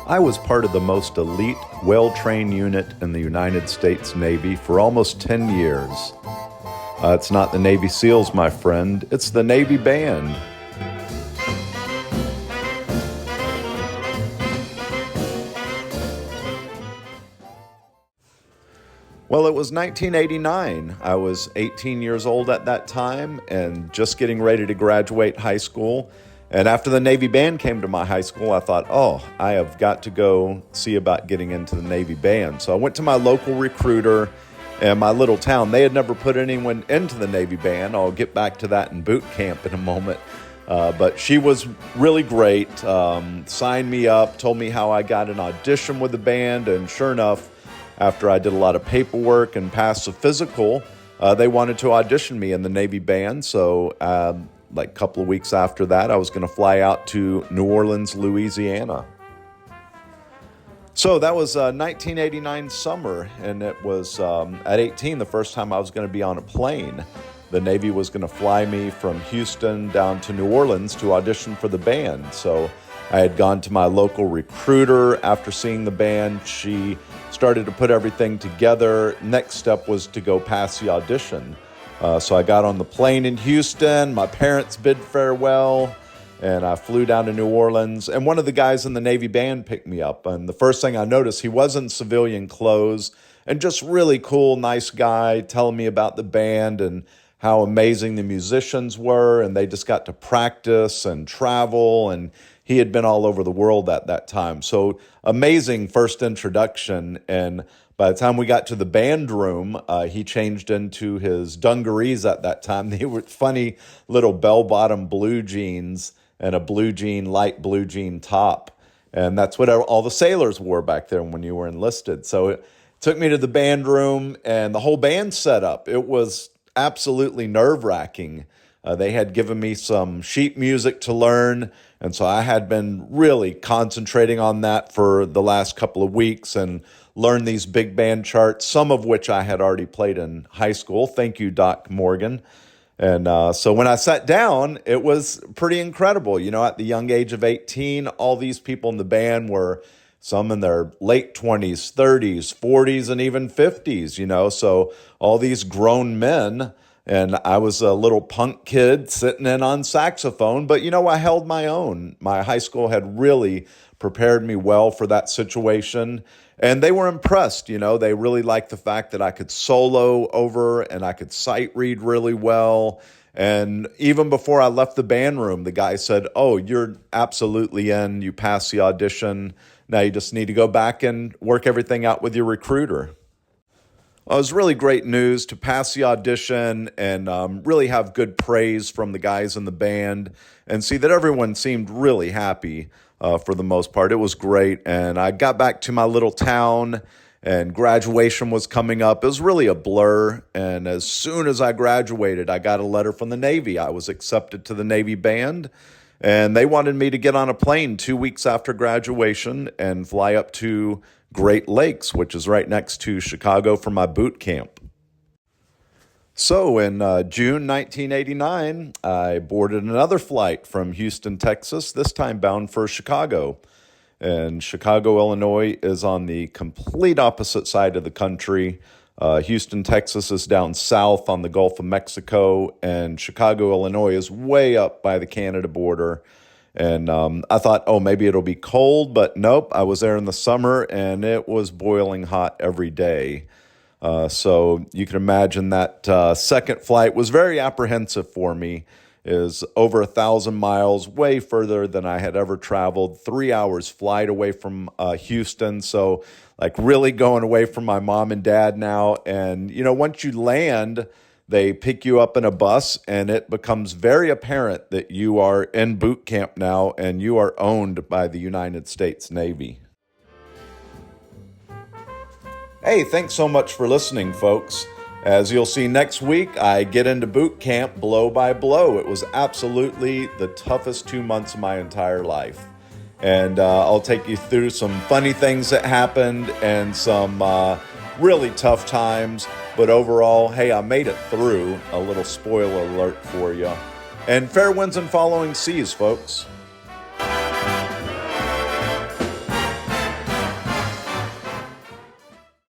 I was part of the most elite, well-trained unit in the United States Navy for almost 10 years. It's not the Navy SEALs, my friend, it's the Navy Band. Well, it was 1989. I was 18 years old at that time and just getting ready to graduate high school. And after the Navy Band came to my high school, I thought, I have got to go see about getting into the Navy Band. So I went to my local recruiter in my little town. They had never put anyone into the Navy Band. I'll get back to that in boot camp in a moment. But she was really great, signed me up, told me how I got an audition with the band, and sure enough, after I did a lot of paperwork and passed the physical, they wanted to audition me in the Navy Band. So like a couple of weeks after that, I was going to fly out to New Orleans, Louisiana. So that was 1989 summer, and it was at 18 the first time I was going to be on a plane. The Navy was going to fly me from Houston down to New Orleans to audition for the band. So I had gone to my local recruiter after seeing the band. She started to put everything together. Next step was to go pass the audition. So I got on the plane in Houston. My parents bid farewell, and I flew down to New Orleans. And one of the guys in the Navy Band picked me up. And the first thing I noticed, he was in civilian clothes and just really cool, nice guy telling me about the band and how amazing the musicians were. And they just got to practice and travel. And he had been all over the world at that time. So amazing first introduction. And by the time we got to the band room, he changed into his dungarees at that time. They were funny little bell-bottom blue jeans and a light blue jean top. And that's what all the sailors wore back then when you were enlisted. So it took me to the band room and the whole band set up. It was absolutely nerve-wracking. They had given me some sheet music to learn, and so I had been really concentrating on that for the last couple of weeks and learned these big band charts, some of which I had already played in high school. Thank you, Doc Morgan. And so when I sat down, it was pretty incredible. You know, at the young age of 18, all these people in the band were some in their late 20s, 30s, 40s, and even 50s, you know, so all these grown men. And I was a little punk kid sitting in on saxophone, but you know, I held my own. My high school had really prepared me well for that situation, and they were impressed. You know, they really liked the fact that I could solo over and I could sight read really well. And even before I left the band room, the guy said, "Oh, you're absolutely in. You passed the audition. Now you just need to go back and work everything out with your recruiter." Well, it was really great news to pass the audition and really have good praise from the guys in the band and see that everyone seemed really happy for the most part. It was great. And I got back to my little town and graduation was coming up. It was really a blur. And as soon as I graduated, I got a letter from the Navy. I was accepted to the Navy Band, and they wanted me to get on a plane 2 weeks after graduation and fly up to Great Lakes, which is right next to Chicago, for my boot camp. So in June 1989, I boarded another flight from Houston, Texas, this time bound for Chicago. And Chicago, Illinois is on the complete opposite side of the country. Houston, Texas is down south on the Gulf of Mexico, and Chicago, Illinois is way up by the Canada border. And I thought, maybe it'll be cold, but nope. I was there in the summer, and it was boiling hot every day. So you can imagine that second flight was very apprehensive for me. It was over 1,000 miles, way further than I had ever traveled. 3 hours flight away from Houston, so like really going away from my mom and dad now. And you know, once you land, they pick you up in a bus, and it becomes very apparent that you are in boot camp now and you are owned by the United States Navy. Hey, thanks so much for listening, folks. As you'll see next week, I get into boot camp blow by blow. It was absolutely the toughest 2 months of my entire life. And I'll take you through some funny things that happened and some really tough times. But overall, hey, I made it through. A little spoiler alert for you. And fair winds and following seas, folks.